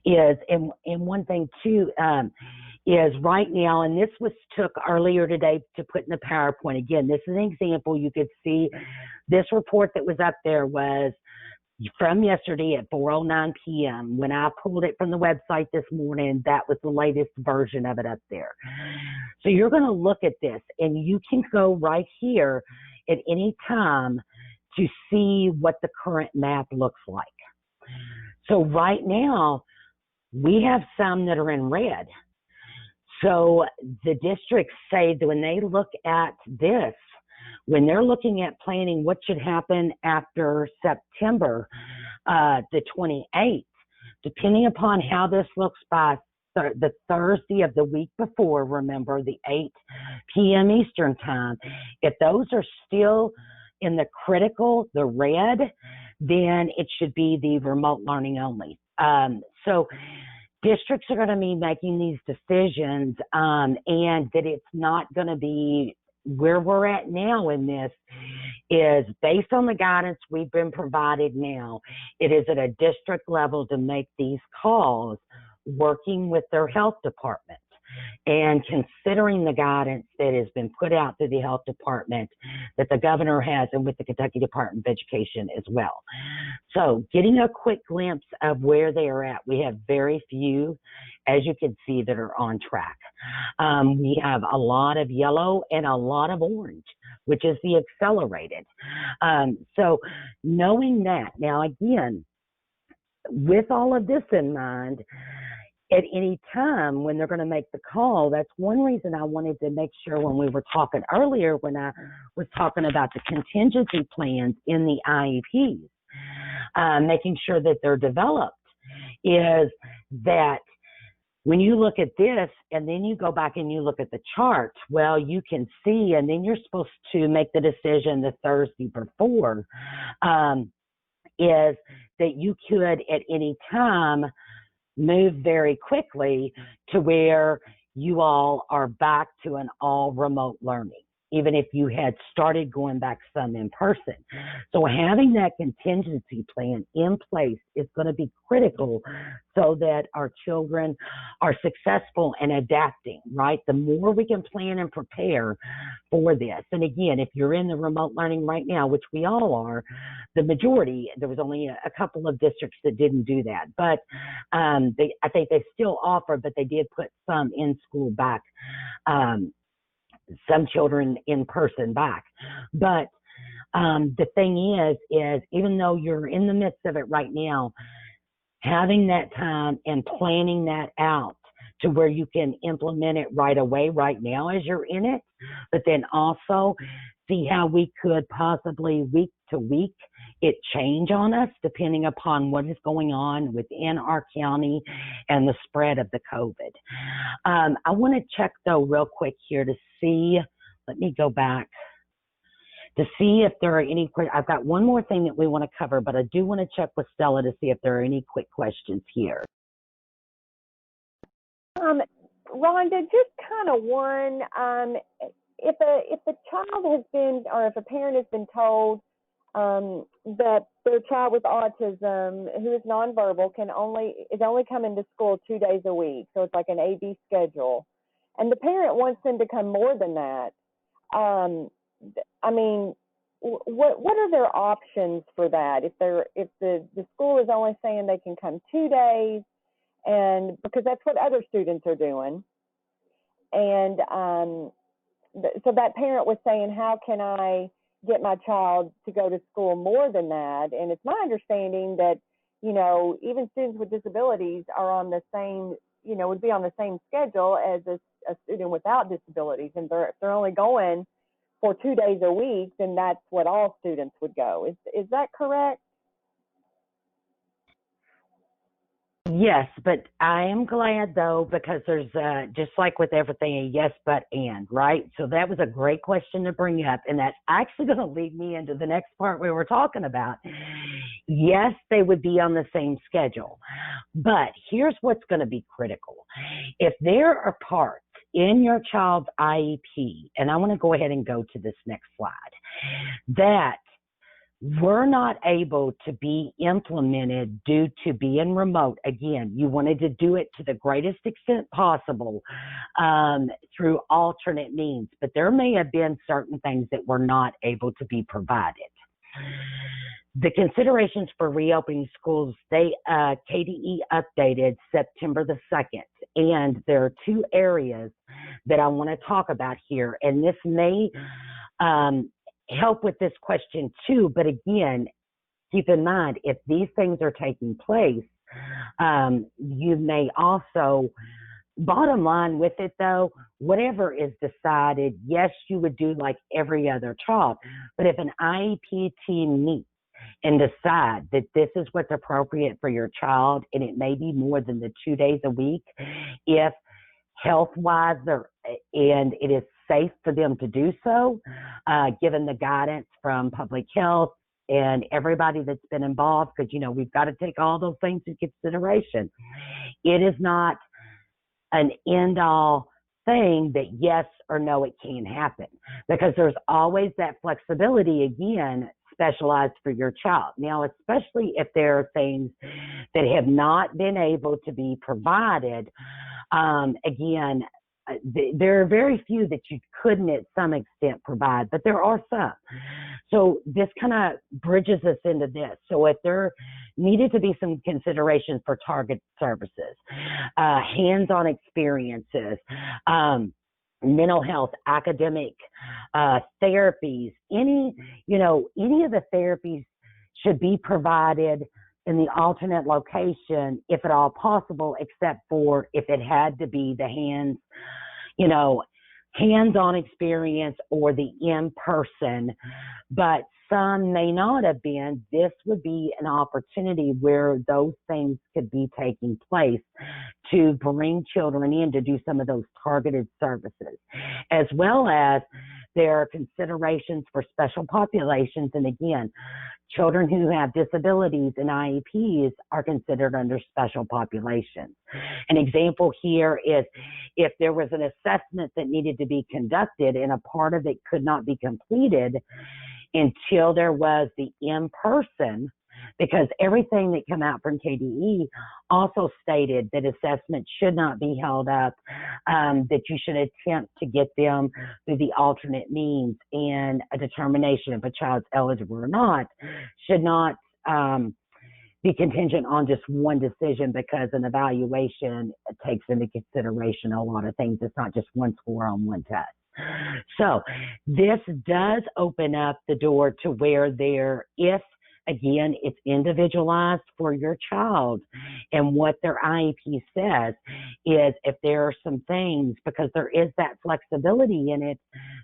And one thing too is right now, and this was took earlier today to put in the PowerPoint. Again, this is an example. You could see this report that was up there was from yesterday at 4:09 p.m. When I pulled it from the website this morning, that was the latest version of it up there. So you're going to look at this, and you can go right here at any time to see what the current map looks like. So right now, we have some that are in red. So the districts say that when they look at this, when they're looking at planning what should happen after September the 28th, depending upon how this looks by the Thursday of the week before, remember the 8 p.m. Eastern Time, if those are still in the critical, the red, then it should be the remote learning only. So districts are going to be making these decisions, and that it's not going to be where we're at now in this is based on the guidance we've been provided now. It is at a district level to make these calls, working with their health department and considering the guidance that has been put out through the health department that the governor has, and with the Kentucky Department of Education as well. So getting a quick glimpse of where they are at, we have very few, as you can see, that are on track. We have a lot of yellow and a lot of orange, which is the accelerated. So knowing that, now again, with all of this in mind, at any time when they're going to make the call, that's one reason I wanted to make sure when we were talking earlier, when I was talking about the contingency plans in the IEPs, making sure that they're developed, is that when you look at this and then you go back and you look at the chart, well, you can see, and then you're supposed to make the decision the Thursday before, is that you could at any time move very quickly to where you all are back to an all remote learning, even if you had started going back some in person. So having that contingency plan in place is going to be critical so that our children are successful and adapting, right? The more we can plan and prepare for this. And again, if you're in the remote learning right now, which we all are, the majority, there was only a couple of districts that didn't do that. But I think they still offer, but they did put some in school back, some children in person back. But the thing is even though you're in the midst of it right now, having that time and planning that out to where you can implement it right away, right now as you're in it, but then also see how we could possibly week to week it change on us depending upon what is going on within our county and the spread of the COVID. I want to check though real quick here to see, let me go back to see if there are any quick, I've got one more thing that we want to cover, but I do want to check with Stella to see if there are any quick questions here. Rhonda, just kind of one, if a child has been, or if a parent has been told that their child with autism who is nonverbal is only coming to school 2 days a week, so it's like an A/B schedule, and the parent wants them to come more than that, I mean, what are their options for that? If the school is only saying they can come 2 days, and because that's what other students are doing, and so that parent was saying, how can I get my child to go to school more than that? And it's my understanding that, even students with disabilities are on the same, would be on the same schedule as a student without disabilities. And if they're only going for 2 days a week, then that's what all students would go. Is that correct? Yes, but I am glad though, because there's just like with everything, a yes, but, and, right? So that was a great question to bring up. And that's actually going to lead me into the next part we were talking about. Yes, they would be on the same schedule, but here's what's going to be critical. If there are parts in your child's IEP, and I want to go ahead and go to this next slide, that were not able to be implemented due to being remote. Again, you wanted to do it to the greatest extent possible through alternate means, but there may have been certain things that were not able to be provided. The considerations for reopening schools, KDE updated September the 2nd, and there are 2 areas that I want to talk about here, and this may help with this question too, but again, keep in mind, if these things are taking place, you may also, bottom line with it though, whatever is decided, yes, you would do like every other child, but if an IEP team meets and decide that this is what's appropriate for your child, and it may be more than the 2 days a week, if health-wise and it is safe for them to do so, given the guidance from public health and everybody that's been involved, because, we've got to take all those things into consideration. It is not an end-all thing that yes or no, it can happen, because there's always that flexibility, again, specialized for your child. Now, especially if there are things that have not been able to be provided, again, there are very few that you couldn't at some extent provide, but there are some. So this kind of bridges us into this. So if there needed to be some consideration for target services, hands-on experiences, mental health, academic therapies, any of the therapies should be provided in the alternate location, if at all possible, except for if it had to be the hands-on experience or the in-person, but some may not have been. This would be an opportunity where those things could be taking place to bring children in to do some of those targeted services, as well as there are considerations for special populations. And again, children who have disabilities and IEPs are considered under special populations. An example here is if there was an assessment that needed to be conducted and a part of it could not be completed until there was the in-person, because everything that came out from KDE also stated that assessments should not be held up, that you should attempt to get them through the alternate means, and a determination if a child's eligible or not should not be contingent on just one decision, because an evaluation takes into consideration a lot of things. It's not just one score on one test. So this does open up the door to where if again, it's individualized for your child, and what their IEP says is if there are some things, because there is that flexibility in it,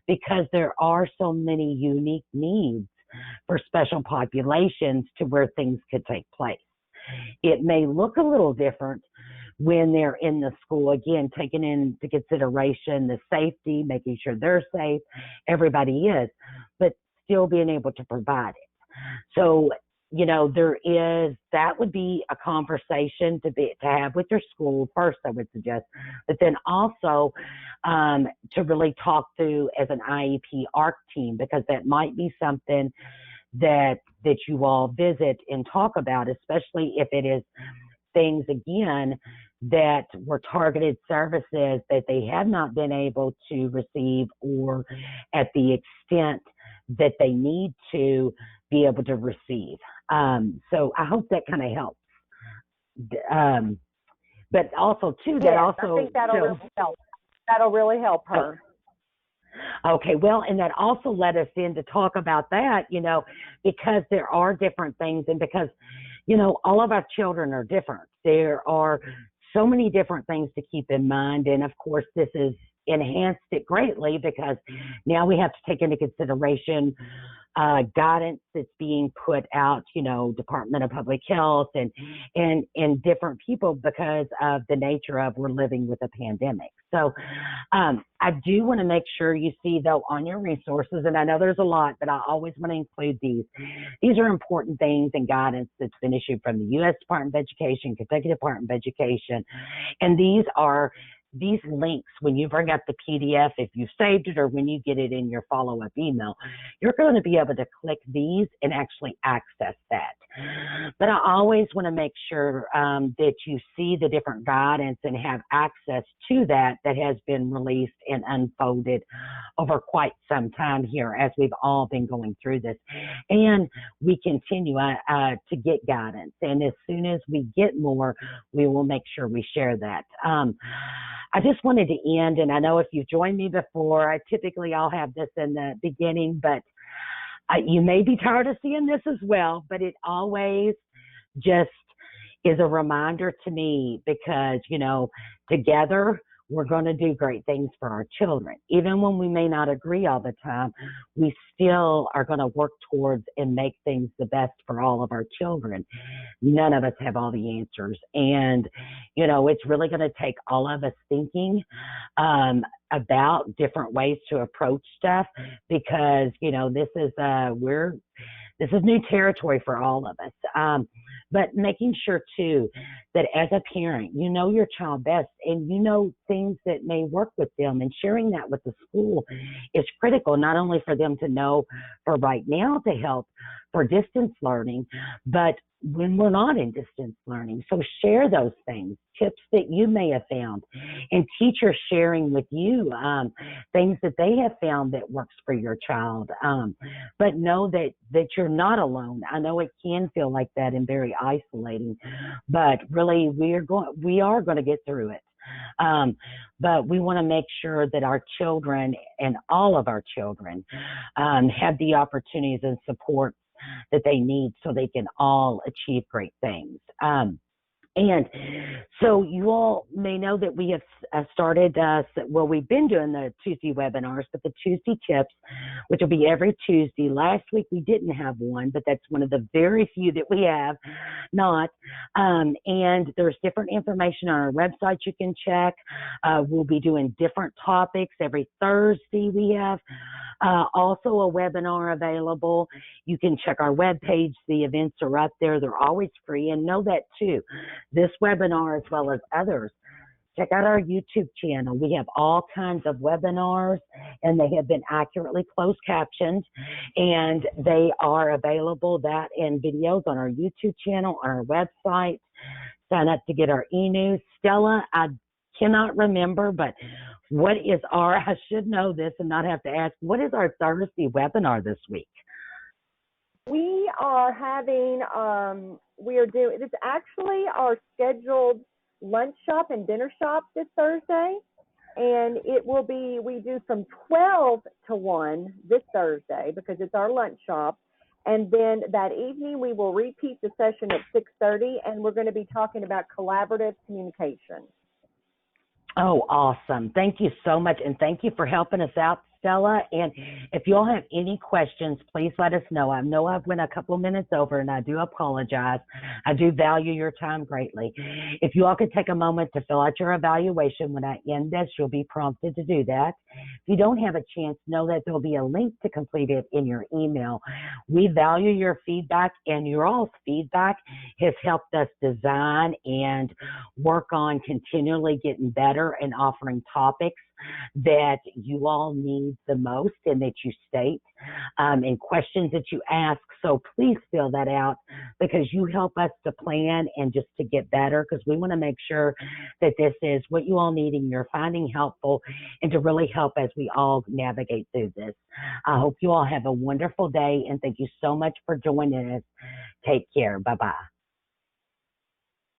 because there are so many unique needs for special populations to where things could take place. It may look a little different when they're in the school, again, taking into consideration the safety, making sure they're safe, everybody is, but still being able to provide it. So, that would be a conversation to have with your school first, I would suggest, but then also to really talk through as an IEP ARC team, because that might be something that you all visit and talk about, especially if it is things, again, that were targeted services that they have not been able to receive, or at the extent that they need to be able to receive. So I hope that kind of helps. But also, too, that also... I think that'll really help. That'll really help her. Okay, well, and that also led us in to talk about that, because there are different things, and because, all of our children are different. There are so many different things to keep in mind, and of course, this has enhanced it greatly, because now we have to take into consideration guidance that's being put out, Department of Public Health and different people, because of the nature of we're living with a pandemic. So I do want to make sure you see, though, on your resources, and I know there's a lot, but I always want to include these. These are important things and guidance that's been issued from the U.S. Department of Education, Kentucky Department of Education, and these links, when you bring up the PDF, if you saved it or when you get it in your follow-up email, you're going to be able to click these and actually access that. But I always want to make sure that you see the different guidance and have access to that has been released and unfolded over quite some time here as we've all been going through this. And we continue to get guidance. And as soon as we get more, we will make sure we share that. I just wanted to end, and I know if you've joined me before, I'll have this in the beginning, but you may be tired of seeing this as well, but it always just is a reminder to me, because, together we're going to do great things for our children. Even when we may not agree all the time, we still are going to work towards and make things the best for all of our children. None of us have all the answers. And, it's really going to take all of us thinking about different ways to approach stuff, because, this is new territory for all of us. But making sure, too, that as a parent, you know your child best, and you know things that may work with them, and sharing that with the school is critical, not only for them to know for right now to help for distance learning, but when we're not in distance learning. So share those things, tips that you may have found, and teachers sharing with you things that they have found that works for your child. But know that you're not alone. I know it can feel like that and very isolating, but really we are going to get through it. But we want to make sure that our children and all of our children have the opportunities and support that they need so they can all achieve great things. And so you all may know that we have started, we've been doing the Tuesday webinars, but the Tuesday tips, which will be every Tuesday. Last week we didn't have one, but that's one of the very few that we have not. And there's different information on our website you can check. We'll be doing different topics. Every Thursday we have also a webinar available. You can check our webpage. The events are up there. They're always free. And know that too, this webinar as well as others, check out our YouTube channel. We have all kinds of webinars, and they have been accurately closed captioned, and they are available, that and videos, on our YouTube channel, on our website. Sign up to get our e-news. Stella, I cannot remember, but what is I should know this and not have to ask, what is our Thursday webinar this week? We are having, it's actually our scheduled lunch shop and dinner shop this Thursday. And it will be, we do from 12 to 1 this Thursday because it's our lunch shop. And then that evening we will repeat the session at 6:30, and we're going to be talking about collaborative communication. Oh, awesome. Thank you so much. And thank you for helping us out, Stella. And if you all have any questions, please let us know. I know I've went a couple of minutes over, and I do apologize. I do value your time greatly. If you all could take a moment to fill out your evaluation when I end this, you'll be prompted to do that. If you don't have a chance, know that there'll be a link to complete it in your email. We value your feedback, and your all's feedback has helped us design and work on continually getting better and offering topics that you all need the most and that you state, and questions that you ask. So please fill that out, because you help us to plan and just to get better, because we want to make sure that this is what you all need and you're finding helpful, and to really help as we all navigate through this. I hope you all have a wonderful day, and thank you so much for joining us. Take care. Bye-bye.